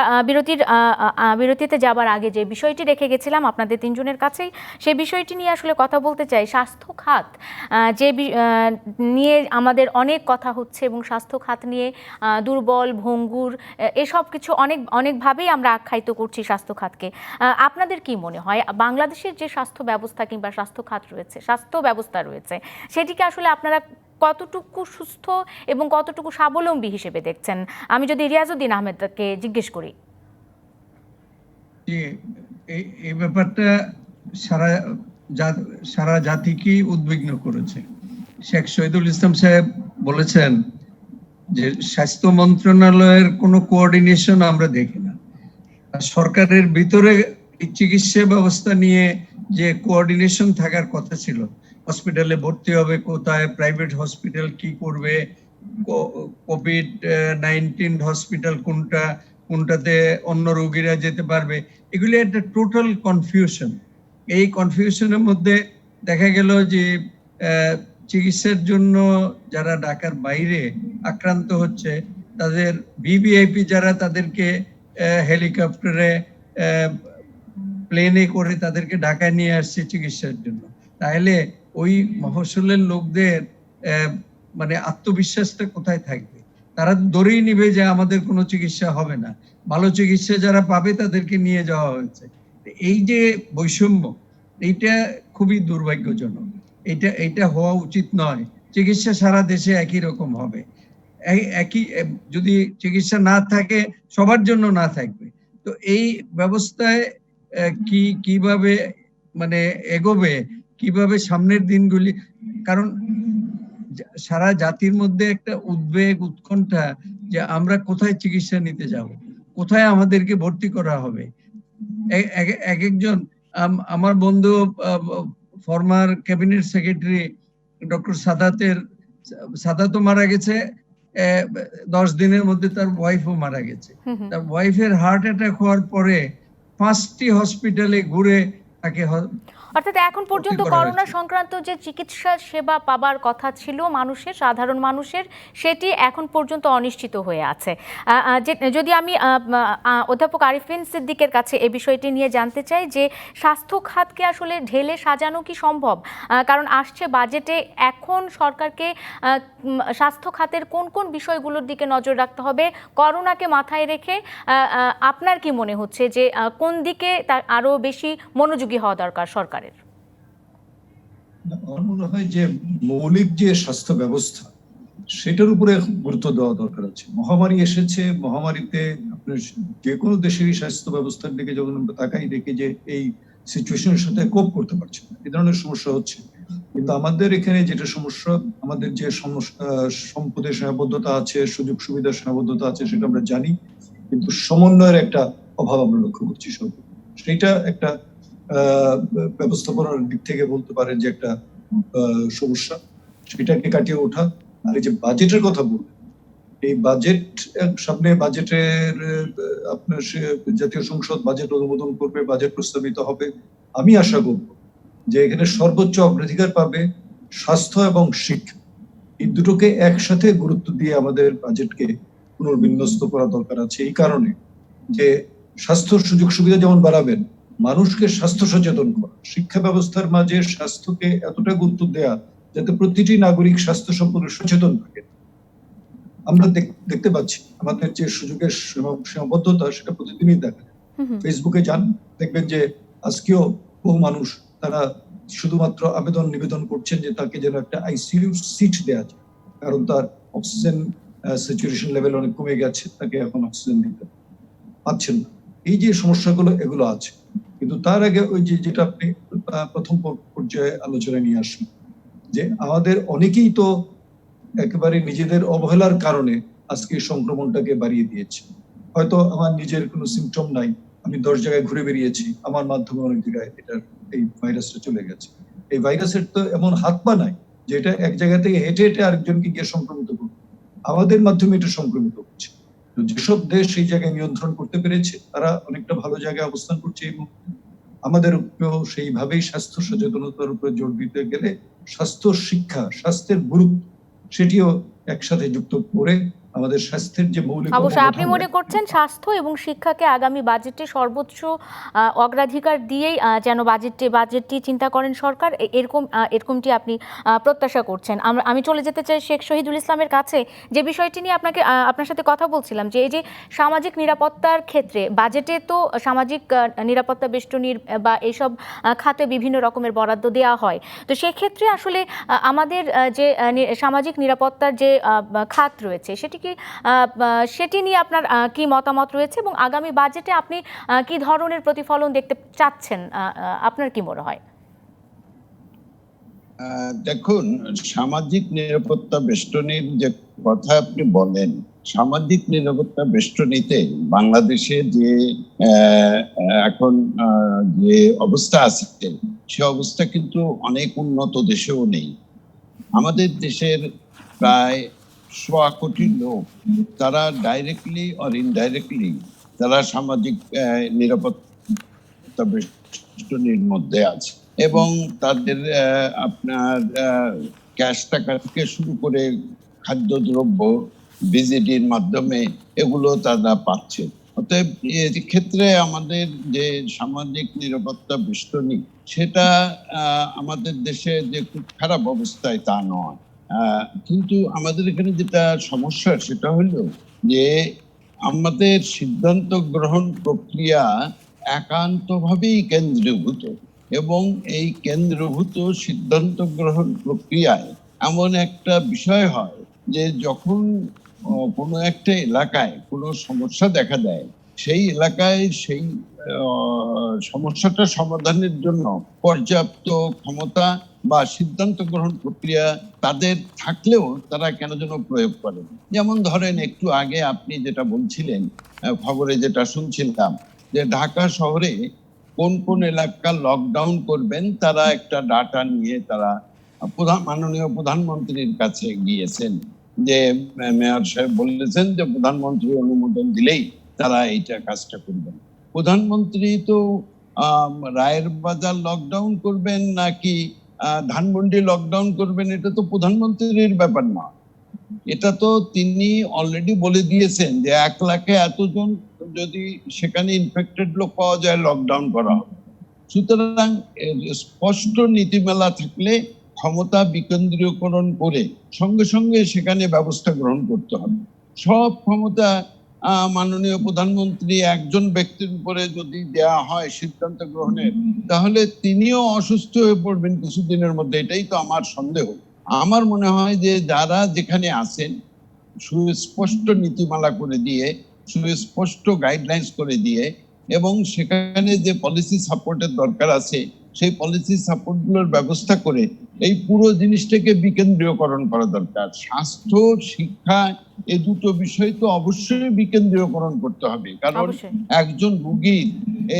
বিরতিতে যাবার আগে যে বিষয়টি রেখে গেছিলাম আপনাদের তিনজনের কাছেই, সেই বিষয়টি নিয়ে আসলে কথা বলতে চাই। স্বাস্থ্য খাত যে নিয়ে আমাদের অনেক কথা হচ্ছে, এবং স্বাস্থ্য খাত নিয়ে দুর্বল, ভঙ্গুর, এসব কিছু অনেকভাবেই আমরা আখ্যায়িত করছি স্বাস্থ্য খাতকে। আপনাদের কি মনে হয় বাংলাদেশের যে স্বাস্থ্য ব্যবস্থা কিংবা স্বাস্থ্য খাত রয়েছে, স্বাস্থ্য ব্যবস্থা রয়েছে, সেটিকে আসলে আপনারা কতটুকু সুস্থ এবং কতটুকু স্বাবলম্বী হিসেবে দেখছেন? আমি যদি রিয়াজউদ্দিন আহমেদকে জিজ্ঞেস করি। এই ব্যাপারটা সারা জাতিকেই উদ্বিগ্ন করেছে। শেখ শহীদুল ইসলাম সাহেব বলেছেন যে স্বাস্থ্য মন্ত্রণালয়ের কোনো কোঅর্ডিনেশন আমরা দেখি না। সরকারের ভিতরে চিকিৎসা ব্যবস্থা নিয়ে যে কোঅর্ডিনেশন থাকার কথা ছিল, হসপিটালে ভর্তি হবে কোথায়, প্রাইভেট হসপিটাল কি করবে, কোভিড-19 হসপিটাল কোনটাতে অন্য রোগীরা যেতে পারবে, এগুলি একটা টোটাল কনফিউশন। এই কনফিউশনের মধ্যে দেখা গেল যে চিকিৎসার জন্য যারা ঢাকার বাইরে আক্রান্ত হচ্ছে, তাদের ভিভিআইপি যারা, তাদেরকে হেলিকপ্টারে, প্লেনে করে তাদেরকে ঢাকায় নিয়ে আসছে চিকিৎসার জন্য। তাহলে ওই মফস্বলের লোকদের মানে আত্মবিশ্বাসটা কোথায় থাকবে? তারা ধরেই নিবে যে আমাদের কোনো চিকিৎসা হবে না, ভালো চিকিৎসা যারা পাবে তাদেরকে নিয়ে যাওয়া হয়েছে। এই যে বৈষম্য, এইটা খুবই দুর্ভাগ্যজনক। এইটা হওয়া উচিত নয়। চিকিৎসা সারা দেশে একই রকম হবে, একই, যদি চিকিৎসা না থাকে সবার জন্য না থাকবে। তো এই ব্যবস্থায় কিভাবে মানে এগোবে, কিভাবে সামনের দিনগুলি, কারণ সারা জাতির মধ্যে একটা উদ্বেগ, উৎকণ্ঠা যে আমরা কোথায় চিকিৎসা নিতে যাব, কোথায় আমাদেরকে ভর্তি করা হবে। এক একজন, আমার বন্ধু ফরমার ক্যাবিনেট সেক্রেটারি ডক্টর সাদাতও মারা গেছে, 10 দিনের মধ্যে তার ওয়াইফও মারা গেছে। তার ওয়াইফের হার্ট অ্যাটাক হওয়ার পরে 5টি হসপিটালে ঘুরে তাকে, অর্থাৎ এখন পর্যন্ত করোনা সংক্রান্ত যে চিকিৎসা সেবা পাবার কথা ছিল মানুষের, সাধারণ মানুষের, সেটি এখন পর্যন্ত অনিশ্চিত হয়ে আছে। যদি আমি অধ্যাপক আরিফিন সিদ্দিকের কাছে এই বিষয়টি নিয়ে জানতে চাই যে স্বাস্থ্য খাতকে আসলে ঢেলে সাজানো কি সম্ভব? কারণ আসছে বাজেটে, এখন সরকারকে স্বাস্থ্য খাতের কোন কোন বিষয়গুলোর দিকে নজর রাখতে হবে করোনাকে মাথায় রেখে? আপনার কি মনে হচ্ছে যে কোন দিকে তার আরো বেশি মনোযোগী হওয়া দরকার সরকারের? আমার মনে হয় যে মৌলিক যে স্বাস্থ্য ব্যবস্থা, সেটার উপরে গুরুত্ব দেওয়া দরকার আছে। মহামারী এসেছে, মহামারীতে আপনার যে কোনো দেশেরই স্বাস্থ্য ব্যবস্থার দিকে যখন আমরা তাকাই, দেখি যে এই সিচুয়েশনের সাথে কোপ করতে পারছে না, এই ধরনের সমস্যা হচ্ছে। কিন্তু আমাদের এখানে যেটা সমস্যা, আমাদের যে সম্পদের সীমাবদ্ধতা আছে, সুযোগ সুবিধার সীমাবদ্ধতা আছে, সেটা আমরা জানি, কিন্তু সমন্বয়ের একটা অভাব আমরা লক্ষ্য করছি। সব সেটা একটা ব্যবস্থাপনার দিক থেকে বলতে পারেন যে একটা সমস্যা, সেটাকে কাটিয়ে ওঠা। আর এই যে বাজেটের কথা বললেন, এই বাজেট, সামনে বাজেটের আপনার জাতীয় সংসদ বাজেট অনুমোদন করবে, বাজেট প্রস্তাবিত হবে। আমি আশা করব যে এখানে সর্বোচ্চ অগ্রাধিকার পাবে স্বাস্থ্য এবং শিক্ষা। এই দুটোকে একসাথে গুরুত্ব দিয়ে আমাদের বাজেটকে পুনর্বিন্যস্ত করা দরকার আছে, এই কারণে যে স্বাস্থ্য সুযোগ সুবিধা যেমন বাড়াবেন, মানুষকে স্বাস্থ্য সচেতন করা, শিক্ষা ব্যবস্থার মাঝে স্বাস্থ্যকে এতটা গুরুত্ব দেয়া যাতে প্রতিটি নাগরিক স্বাস্থ্য সম্পর্কে সচেতন থাকে। আমরা দেখতে পাচ্ছি আমাদের যে সুযোগের সীমাবদ্ধতা সেটা প্রতিদিনই দেখা যায়। ফেসবুকে যান, দেখবেন যে আজকেও বহু মানুষ তারা শুধুমাত্র নিবেদন করছেন যে তাকে যেন একটা আইসিইউ সিট দেওয়া যায়, কারণ তার অক্সিজেন স্যাচুরেশন লেভেল অনেক কমে গেছে, তাকে এখন অক্সিজেন দিতে পাচ্ছেন না। এই যে সমস্যাগুলো এগুলো আছে, কিন্তু তার আগে ওই যেটা আপনি প্রথম পর্যায়ে আলোচনায় নিয়ে আসলেন, যে আমাদের অনেকেই তো একেবারে নিজেদের অবহেলার কারণে আজকে সংক্রমণটাকে বাড়িয়ে দিয়েছে। হয়তো আমার নিজের কোনো সিমটম নাই, আমি 10 জায়গায় ঘুরে বেরিয়েছি, আমার মাধ্যমে অনেক জায়গায় এই ভাইরাসটা চলে গেছে। এই ভাইরাসের তো এমন হাত পা নাই যে এটা এক জায়গা থেকে হেঁটে হেঁটে আরেকজনকে গিয়ে সংক্রমিত করবে, আমাদের মাধ্যমে এটা সংক্রমিত হচ্ছে। তো যেসব দেশ এই জায়গায় নিয়ন্ত্রণ করতে পেরেছে তারা অনেকটা ভালো জায়গায় অবস্থান করছে। এবং আমাদেরকেও সেইভাবেই স্বাস্থ্য সচেতনতার উপরে জোর দিতে গেলে স্বাস্থ্য শিক্ষা, স্বাস্থ্যের গুরুত্ব সেটিও একসাথে যুক্ত করে আমাদের স্বাস্থ্যের যে মৌলিক অবশ্যই আপনি মনে করছেন স্বাস্থ্য এবং শিক্ষাকে আগামী বাজেটে সর্বোচ্চ অগ্রাধিকার দিয়েই যেন বাজেটটি চিন্তা করেন সরকার, এরকমটি আপনি প্রত্যাশা করছেন। আমি চলে যেতে চাই শেখ শহীদুল ইসলামের কাছে, যে বিষয়টি নিয়ে আপনার সাথে কথা বলছিলাম, যে এই যে সামাজিক নিরাপত্তার ক্ষেত্রে বাজেটে তো সামাজিক নিরাপত্তা বেষ্টনীর বা এইসব খাতে বিভিন্ন রকমের বরাদ্দ দেওয়া হয়। তো সেক্ষেত্রে আসলে আমাদের যে সামাজিক নিরাপত্তার যে খাত রয়েছে সেটি নিয়ে আপনার কি মতামত রয়েছে, এবং আগামী বাজেটে আপনি কি ধরনের প্রতিফলন দেখতে চাচ্ছেন, আপনার কি মনে হয়? দেখুন, সামাজিক নিরাপত্তা বেষ্টনীর যে কথা আপনি বলেন, সামাজিক নিরাপত্তা বেষ্টনীতে বাংলাদেশে যে এখন যে অবস্থা আছে সে অবস্থা কিন্তু অনেক উন্নত দেশেও নেই। আমাদের দেশের প্রায় 100 কোটি লোক, তারা ডাইরেক্টলি অর ইনডাইরেক্টলি তারা সামাজিক নিরাপত্তা বেষ্টনীর মধ্যে আছে, এবং তাদের আপনার ক্যাশ টাকা থেকে শুরু করে খাদ্যদ্রব্য বিজিডির মাধ্যমে এগুলো তারা পাচ্ছে। অতএব ক্ষেত্রে আমাদের যে সামাজিক নিরাপত্তা বেষ্টনী সেটা আমাদের দেশে যে খুব খারাপ অবস্থায় তা নয়, কিন্তু আমাদের এখানে যেটা সমস্যা সেটা হলো যে আমাদের সিদ্ধান্ত গ্রহণ প্রক্রিয়া একান্তভাবেই কেন্দ্রীভূত, এবং এই কেন্দ্রীভূত সিদ্ধান্ত গ্রহণ প্রক্রিয়ায় এমন একটা বিষয় হয় যে যখন কোনো একটা এলাকায় কোনো সমস্যা দেখা দেয়, সেই এলাকায় সেই সমস্যাটা সমাধানের জন্য পর্যাপ্ত ক্ষমতা বা সিদ্ধান্ত গ্রহণ প্রক্রিয়া তাদের থাকলেও তারা কেন যেন প্রয়োগ করে। যেমন ধরেন, একটু আগে আপনি যেটা বলছিলেন, খবরে যেটা শুনছিলাম, যে ঢাকা শহরে কোন কোন এলাকা লকডাউন করবেন, তারা একটা ডাটা নিয়ে তারা মাননীয় প্রধানমন্ত্রীর কাছে গিয়েছেন, যে মেয়র সাহেব বলেছেন যে প্রধানমন্ত্রী অনুমোদন দিলেই তারা এইটা কাজটা করবেন। প্রধানমন্ত্রী তো রায়ের বাজার লকডাউন করবেন নাকি ধানমন্ডি লকডাউন করবেন এটা তো প্রধানমন্ত্রীর ব্যাপার না, এটা তো তিনি অলরেডি বলে দিয়েছেন যে 1 লাখে এতজন যদি সেখানে ইনফেক্টেড লোক পাওয়া যায় লকডাউন করা হবে। সুতরাং স্পষ্ট নীতিমালা থাকলে ক্ষমতা বিকেন্দ্রীকরণ করে সঙ্গে সঙ্গে সেখানে ব্যবস্থা গ্রহণ করতে হবে। সব ক্ষমতা মাননীয় প্রধানমন্ত্রী একজন ব্যক্তির উপরে যদি দেয়া হয় সিদ্ধান্ত গ্রহণের, তাহলে তিনিও অসুস্থ হয়ে পড়বেন কিছুদিনের মধ্যে, এটাই তো আমার সন্দেহ। আমার মনে হয় যে যারা যেখানে আছেন সুস্পষ্ট নীতিমালা করে দিয়ে, সুস্পষ্ট গাইডলাইন্স করে দিয়ে, এবং সেখানে যে পলিসি সাপোর্টের দরকার আছে সেই পলিসি সাপোর্ট গুলোর ব্যবস্থা করে এই পুরো জিনিসটাকে বিকেন্দ্রীয়করণ করা দরকার। স্বাস্থ্য, শিক্ষা এই দুটো বিষয় তো অবশ্যই বিকেন্দ্রীয়করণ করতে হবে, কারণ একজন রোগীর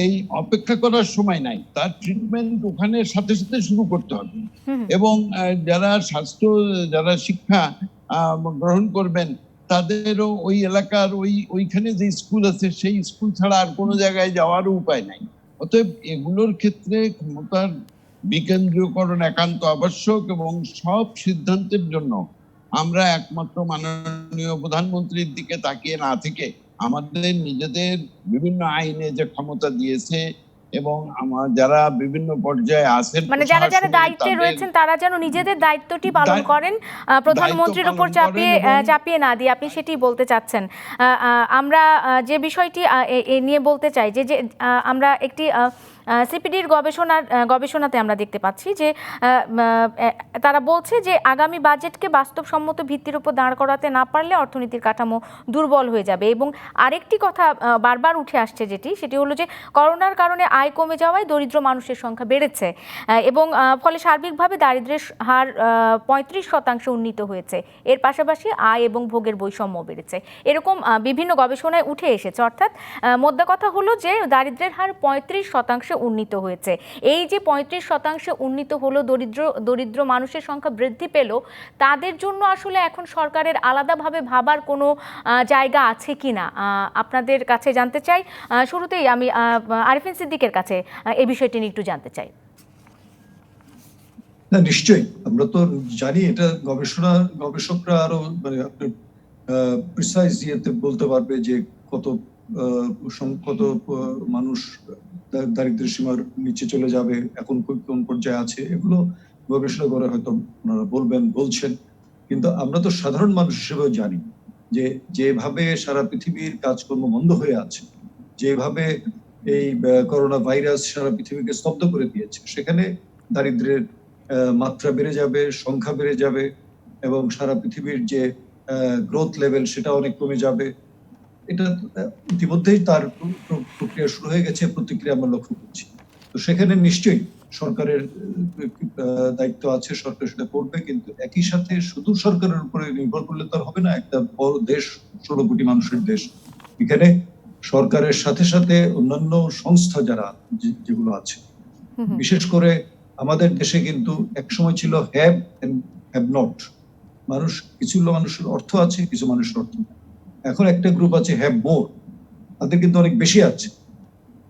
এই অপেক্ষা করার সময় নাই, তার ট্রিটমেন্ট ওখানে সাথে সাথে শুরু করতে হবে। এবং যারা স্বাস্থ্য, যারা শিক্ষা গ্রহণ করবেন তাদেরও ওই এলাকার ওইখানে যে স্কুল আছে সেই স্কুল ছাড়া আর কোনো জায়গায় যাওয়ারও উপায় নাই। অতএব এগুলোর ক্ষেত্রে ক্ষমতার বিকেন্দ্রীয়করণ একান্ত আবশ্যক, এবং সব সিদ্ধান্তের জন্য আমরা একমাত্র মাননীয় প্রধানমন্ত্রীর দিকে তাকিয়ে না থেকে আমাদের নিজেদের বিভিন্ন আইনে যে ক্ষমতা দিয়েছে এবং যারা বিভিন্ন পর্যায়ে আছেন, মানে যারা যারা দায়িত্বে রয়েছেন তারা যেন নিজেদের দায়িত্বটি পালন করেন, প্রধানমন্ত্রীর উপর চাপিয়ে না দিয়ে, আপনি সেটি বলতে চাচ্ছেন। আমরা যে বিষয়টি নিয়ে বলতে চাই যে আমরা একটি সিপিডির গবেষণাতে আমরা দেখতে পাচ্ছি যে তারা বলছে যে আগামী বাজেটকে বাস্তবসম্মত ভিত্তির উপর দাঁড় করাতে না পারলে অর্থনীতির কাঠামো দুর্বল হয়ে যাবে। এবং আরেকটি কথা বারবার উঠে আসছে সেটি হলো যে করোনার কারণে আয় কমে যাওয়ায় দরিদ্র মানুষের সংখ্যা বেড়েছে এবং ফলে সার্বিকভাবে দারিদ্র্যের হার 35% উন্নীত হয়েছে। এর পাশাপাশি আয় এবং ভোগের বৈষম্য বেড়েছে, এরকম বিভিন্ন গবেষণায় উঠে এসেছে। অর্থাৎ মোদ্দা কথা হলো যে দারিদ্র্যের হার 35% উন্নীত হয়েছে। এই যে 35% উন্নীত হলো, দরিদ্র মানুষের সংখ্যা বৃদ্ধি পেল, তাদের জন্য আসলে এখন সরকারের আলাদাভাবে ভাবার কোনো জায়গা আছে কিনা আপনাদের কাছে জানতে চাই। শুরুতেই আমি আরিফিন সিদ্দিকের কাছে এই বিষয়টি নিয়ে একটু জানতে চাই। না, নিশ্চয়ই আমরা তো জানি এটা গবেষকরা আরো মানে আপনার প্রিসাইজ ইয়েতে বলতে পারবে যে কত মানুষ দারিদ্র্য সীমার নিচে চলে যাবে, এখন কোন পর্যায়ে আছে, এগুলো গবেষণা করে হয়তো ওনারা বলছেন। কিন্তু আমরা তো সাধারণ মানুষ হিসেবেও জানি যে যেভাবে সারা পৃথিবীর কাজকর্ম বন্ধ হয়ে আছে, যেভাবে এই করোনা ভাইরাস সারা পৃথিবীকে স্তব্ধ করে দিয়েছে, সেখানে দারিদ্র্যের মাত্রা বেড়ে যাবে, সংখ্যা বেড়ে যাবে এবং সারা পৃথিবীর যে গ্রোথ লেভেল সেটা অনেক কমে যাবে। এটা ইতিমধ্যেই তার প্রক্রিয়া শুরু হয়ে গেছে, প্রতিক্রিয়া আমরা লক্ষ্য করছি। তো সেখানে নিশ্চয়ই সরকারের দায়িত্ব আছে, সরকার সেটা করবে। কিন্তু একই সাথে শুধু সরকারের উপরে নির্ভর করলে তো হবে না। একটা বড় দেশ, 16 কোটি মানুষের দেশ, এখানে সরকারের সাথে সাথে অন্যান্য সংস্থা যারা যেগুলো আছে, বিশেষ করে আমাদের দেশে কিন্তু একসময় ছিল হ্যাভ এন্ড হ্যাভ নট। কিছু মানুষের অর্থ আছে, কিছু মানুষের অর্থ নেই। এখন একটা গ্রুপ আছে হ্যাভ মোর, তাদের কিন্তু অনেক বেশি আছে।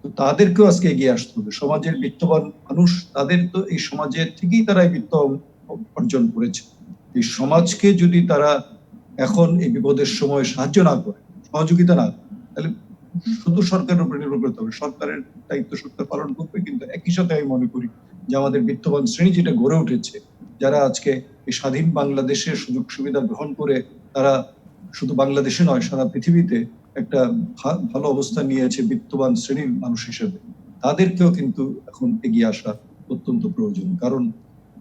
তো তাদেরকেও আজকে এগিয়ে আসতে হবে। সমাজের বিত্তবান মানুষ, তাদের তো এই সমাজের থেকেই তারা এই বিত্ত অর্জন করেছে। এই সমাজকে যদি তারা এখন এই বিপদের সময় সাহায্য না করে, সহযোগিতা না করে, তাহলে শুধু সরকারের উপর নির্ভর করতে হবে। সরকারের দায়িত্ব সরকার পালন করবে, কিন্তু একই সাথে আমি মনে করি যে আমাদের বিত্তবান শ্রেণী যেটা গড়ে উঠেছে, যারা আজকে এই স্বাধীন বাংলাদেশের সুযোগ সুবিধা গ্রহণ করে তারা শুধু বাংলাদেশে নয় সারা পৃথিবীতে একটা ভালো অবস্থান নিয়েছে বিত্তবান শ্রেণীর মানুষ হিসেবে, তাদেরকেও কিন্তু এখন এগিয়ে আসা অত্যন্ত প্রয়োজন। কারণ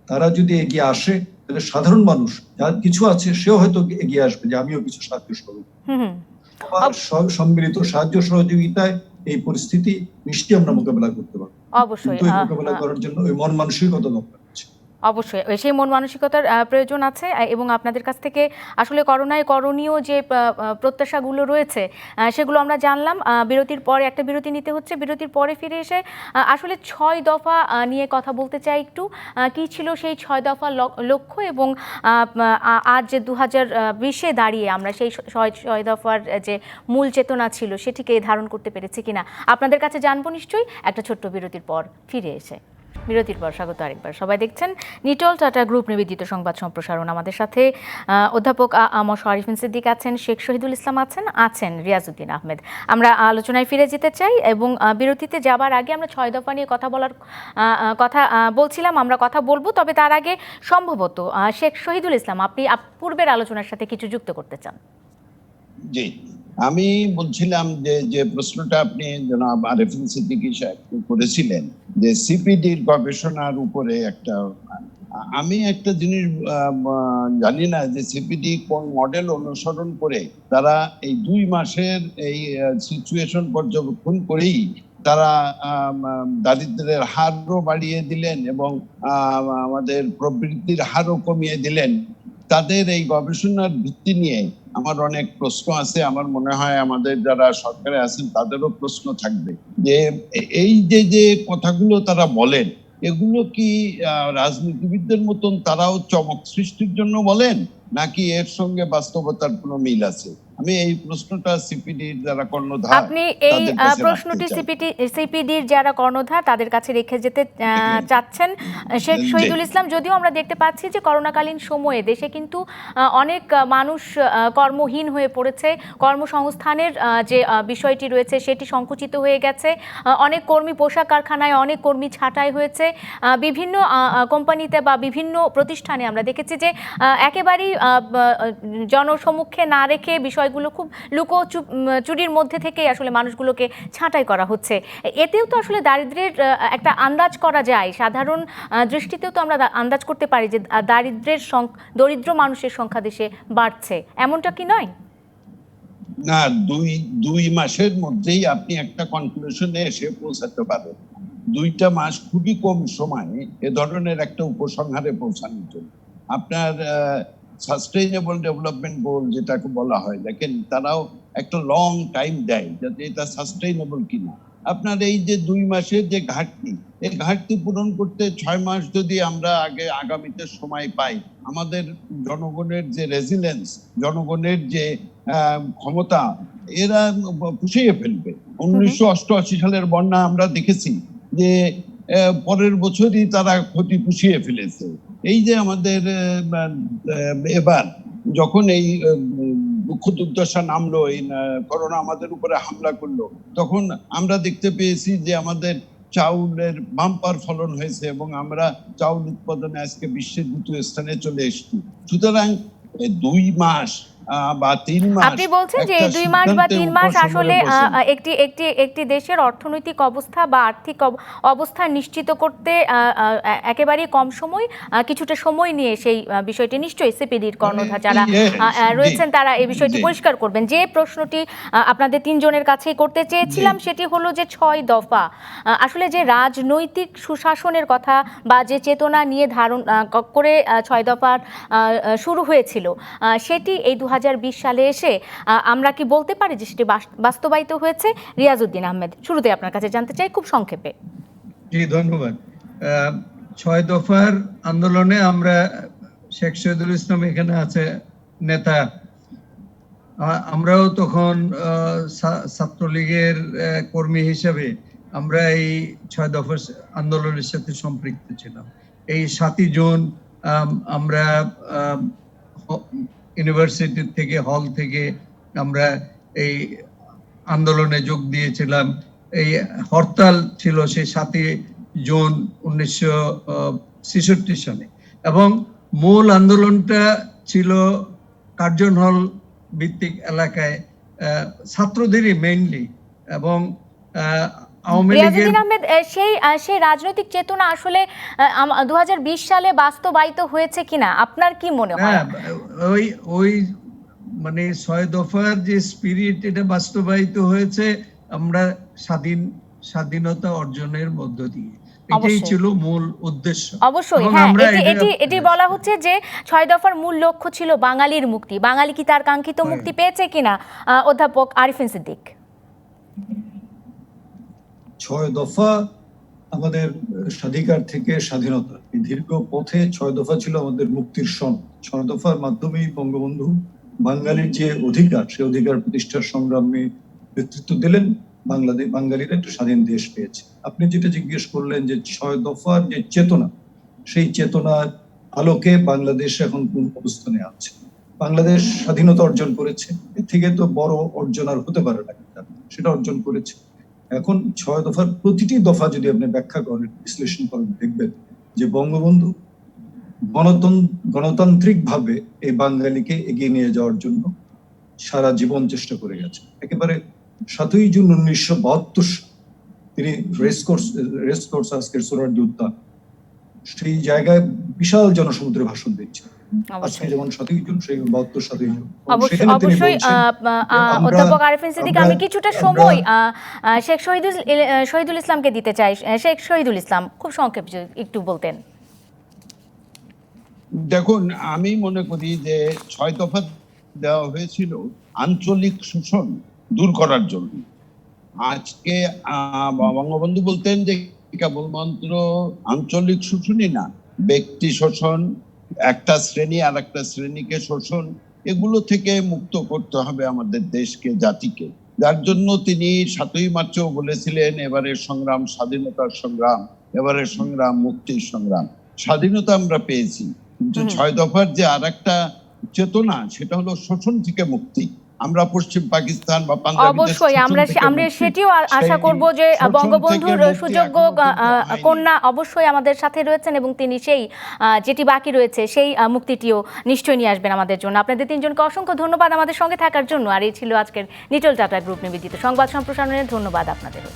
তারা যদি এগিয়ে আসে তাহলে সাধারণ মানুষ যার কিছু আছে সেও হয়তো এগিয়ে আসবে যে আমিও কিছু সাহায্য সম্মিলিত সাহায্য সহযোগিতায় এই পরিস্থিতি নিশ্চয়ই আমরা মোকাবেলা করতে পারবো। অবশ্যই মোকাবেলা করার জন্য ওই মন মানসিকতা দরকার। অবশ্যই সেই মন মানসিকতার প্রয়োজন আছে এবং আপনাদের কাছ থেকে আসলে করোনায় করণীয় যে প্রত্যাশাগুলো রয়েছে সেগুলো আমরা জানলাম। বিরতির পরে একটা বিরতি নিতে হচ্ছে, বিরতির পরে ফিরে এসে আসলে 6 দফা নিয়ে কথা বলতে চাই একটু। কি ছিল সেই 6 দফা লক্ষ্য এবং আজ যে 2020-এ দাঁড়িয়ে আমরা সেই 6 দফার যে মূল চেতনা ছিল সেটিকে ধারণ করতে পেরেছি কিনা আপনাদের কাছে জানবো নিশ্চয়ই একটা ছোট্ট বিরতির পর ফিরে এসে। বিরতির পর স্বাগত আরেকবার। সবাই দেখছেন নিটল টাটা গ্রুপ নিবেদিত সংবাদ সম্প্রসারণ। আমাদের সাথে অধ্যাপক আরিফিন সিদ্দিক আছেন, শেখ শহীদুল ইসলাম আছেন রিয়াজউদ্দিন আহমেদ। আমরা আলোচনায় ফিরে যেতে চাই এবং বিরতিতে যাবার আগে আমরা 6 দফা নিয়ে কথা বলছিলাম, আমরা কথা বলবো। তবে তার আগে সম্ভবত শেখ শহীদুল ইসলাম আপনি পূর্বের আলোচনার সাথে কিছু যুক্ত করতে চান। জি, আমি বলছিলাম যে প্রশ্নটা আপনি জনাব আরিফিন সিদ্দিকী সাহেব করেছিলেন যে সিপিডির গবেষণার উপরে আমি একটা জিনিস জানি না যে সিপিডি কোন মডেল অনুসরণ করে তারা এই 2 মাসের এই সিচুয়েশন পর্যবেক্ষণ করেই তারা দারিদ্র্যের হারও বাড়িয়ে দিলেন এবং আমাদের প্রবৃদ্ধির হারও কমিয়ে দিলেন। তাদের এই গবেষণার ভিত্তি নিয়ে আমার অনেক প্রশ্ন আছে। আমার মনে হয় আমাদের যারা সরকারে আছেন তাদেরও প্রশ্ন থাকবে যে এই যে কথাগুলো তারা বলেন, এগুলো কি রাজনীতিবিদদের মতন তারাও চমক সৃষ্টির জন্য বলেন, নাকি এর সঙ্গে বাস্তবতার কোনো মিল আছে? আমি এই প্রশ্নটা সিপিডির যারা কর্ণধার আপনি এই তাদের কাছে প্রশ্নটি রাখতে চাই। সিপিডির যারা কর্ণধার তাদের কাছে রেখে যেতে চাচ্ছেন শেখ শহীদুল ইসলাম। যদিও আমরা দেখতে পাচ্ছি যে করোনাকালীন সময়ে দেশে কিন্তু অনেক মানুষ কর্মহীন হয়ে পড়েছে, কর্মসংস্থানের যে বিষয়টি রয়েছে সেটি সংকুচিত হয়ে গেছে, অনেক কর্মী পোশাক কারখানায় অনেক কর্মী ছাঁটাই হয়েছে, বিভিন্ন কোম্পানিতে বা বিভিন্ন প্রতিষ্ঠানে আমরা দেখেছি যে একেবারেই জনসমক্ষে না রেখে বিষয়গুলো খুব চুরির মধ্যে থেকে আসলে মানুষগুলোকে ছাঁটাই করা হচ্ছে। এতেও তো আসলে দারিদ্র্যের একটা আন্দাজ করা যায়, সাধারণ দৃষ্টিতেও তো আমরা আন্দাজ করতে পারি যে দরিদ্র মানুষের সংখ্যা দেশে বাড়ছে, এমনটা কি নয়? না, দুই মাসের মধ্যেই আপনি একটা কনক্লুশনে এসে পৌঁছাতে পারেন। 2টা মাস খুবই কম সময় এ ধরনের একটা উপসংহারে পৌঁছানোর জন্য। আপনার সাস্টেইনেবল ডেভেলপমেন্ট গোল যেটাকে বলা হয়, দেখেন তারাও একটা লং টাইম দেয় যাতে এটা সাস্টেইনেবল কিনা। আপনার এই যে 2 মাসের যে ঘাটতি, এই ঘাটতি পূরণ করতে 6 মাস যদি আমরা আগামীতে সময় পাই, আমাদের জনগণের যে রেজিলেন্স, জনগণের যে ক্ষমতা, এরা পুষিয়ে ফেলবে। 1988 সালের বন্যা আমরা দেখেছি যে পরের বছরই তারা ক্ষতি পুষিয়ে ফেলেছে। এই যে আমাদের এবার যখন এই দুঃখ দুর্দশা নামলো, এই করোনা আমাদের উপরে হামলা করলো, তখন আমরা দেখতে পেয়েছি যে আমাদের চাউলের বাম্পার ফলন হয়েছে এবং আমরা চাউল উৎপাদনে আজকে বিশ্বের 2য় স্থানে চলে এসেছি। সুতরাং 2 মাস বা 3 মাস, আপনি বলছেন যে 2 মাস বা 3 মাস আসলে একটি দেশের অর্থনৈতিক অবস্থা বা আর্থিক অবস্থা নিশ্চিত করতে একেবারেই কম সময়, কিছুটা সময় নিয়ে সেই বিষয়টি নিশ্চয়ই সিপিডির কর্ণধার যারা রয়েছেন তারা এই বিষয়টি পরিষ্কার করবেন। যে প্রশ্নটি আপনাদের 3 জনের কাছেই করতে চেয়েছিলাম সেটি হলো যে 6 দফা আসলে যে রাজনৈতিক সুশাসনের কথা বা যে চেতনা নিয়ে ধারণ করে 6 দফার শুরু হয়েছিল, সেটি এই 2020 সালে এসে আমরা কি বলতে পারি যে সেটি বাস্তবায়িত হয়েছে? রিয়াজউদ্দিন আহমেদ, শুরুতে আপনার কাছে জানতে চাই খুব সংক্ষেপে। জি, ধন্যবাদ। 6 দফার আন্দোলনে আমরা, শেখ শহীদুল ইসলাম এখানে আছে নেতা, আমরাও তখন ছাত্রলীগের কর্মী হিসেবে আমরা এই 6 দফার আন্দোলনের সাথে সম্পৃক্ত ছিলাম। এই 7ই জুন আমরা ইউনিভার্সিটি থেকে, হল থেকে আমরা এই আন্দোলনে যোগ দিয়েছিলাম। এই হরতাল ছিল সেই 7ই জুন 1966 সালে, এবং মূল আন্দোলনটা ছিল কার্জন হল ভিত্তিক এলাকায় ছাত্রদেরই মেইনলি, এবং রিয়াজউদ্দিন আহমেদ, সেই রাজনৈতিক চেতনা আসলে 2020 সালে বাস্তবায়িত হয়েছে কিনা আপনার কি মনে হয়? ওই মানে 6 দফার যে স্পিরিট, এটা বাস্তবায়িত হয়েছে আমরা স্বাধীনতা অর্জনের মধ্য দিয়ে। এটাই ছিল মূল উদ্দেশ্য। অবশ্যই, হ্যাঁ, এটি বলা হচ্ছে যে 6 দফার মূল লক্ষ্য ছিল বাঙালির মুক্তি। বাঙালি কি তার কাঙ্ক্ষিত মুক্তি পেয়েছে কিনা, অধ্যাপক আরিফিন সিদ্দিক? 6 দফা আমাদের স্বাধিকার থেকে স্বাধীনতা, এই দীর্ঘ পথে 6 দফা ছিল আমাদের মুক্তির সনদ। 6 দফার মাধ্যমেই বঙ্গবন্ধু বাঙালির যে অধিকার, সে অধিকার প্রতিষ্ঠার সংগ্রামে নেতৃত্ব দিলেন। বাঙালিরা একটা স্বাধীন দেশ পেয়েছে। আপনি যেটা জিজ্ঞেস করলেন যে 6 দফার যে চেতনা, সেই চেতনার আলোকে বাংলাদেশ এখন কোন অবস্থানে আছে। বাংলাদেশ স্বাধীনতা অর্জন করেছে, এর থেকে তো বড় অর্জন আর হতে পারে না, সেটা অর্জন করেছে। এখন 6 দফার প্রতিটি দফা যদি আপনি ব্যাখ্যা করেন, বিশ্লেষণ করেন, দেখবেন যে বঙ্গবন্ধু গণতান্ত্রিক ভাবে এই বাঙালিকে এগিয়ে নিয়ে যাওয়ার জন্য সারা জীবন চেষ্টা করে গেছে। একেবারে 7ই জুন 1972 তিনি রেসকোর্স আজকের সোহরাওয়ার্দী উদ্যান, সেই জায়গায় বিশাল জনসমুদ্রে ভাষণ দিচ্ছেন। আজকে যেমন 7ই জুন, সেই 72 7ই জুন। অবশ্যই অধ্যাপক আরিফিন সিদ্দিক, আমি কিছুটা সময় শেখ শহীদুল ইসলামকে দিতে চাই। শেখ শহীদুল ইসলাম, খুব সংক্ষেপে একটু বলতেন। দেখুন, আমি মনে করি যে 6 দফা দেওয়া হয়েছিল আঞ্চলিক শোষণ দূর করার জন্য। আজকে বঙ্গবন্ধু বলতেন যে কেবলমাত্র আঞ্চলিক শোষণই না, ব্যক্তি শোষণ, একটা শ্রেণী আর একটা শ্রেণীকে শোষণ, এগুলো থেকে মুক্ত করতে হবে আমাদের দেশকে, জাতিকে। যার জন্য তিনি 7ই মার্চও বলেছিলেন এবারের সংগ্রাম স্বাধীনতার সংগ্রাম, এবারের সংগ্রাম মুক্তির সংগ্রাম। স্বাধীনতা আমরা পেয়েছি, কিন্তু 6 দফার যে আরেকটা চেতনা, সেটা হলো শোষণ থেকে মুক্তি। আমরা পশ্চিম পাকিস্তান বা অবশ্যই আমরা সেটিও আশা করব যে বঙ্গবন্ধুর সুযোগ্য কন্যা অবশ্যই আমাদের সাথে রয়েছেন এবং তিনি সেই যেটি বাকি রয়েছে সেই মুক্তিটিও নিশ্চয়ই নিয়ে আসবেন আমাদের জন্য। আপনাদের তিনজনকে অসংখ্য ধন্যবাদ আমাদের সঙ্গে থাকার জন্য। আর এই ছিল আজকের নিটল টাটা গ্রুপ নিবেদিত সংবাদ সম্প্রসারণের। ধন্যবাদ আপনাদেরও।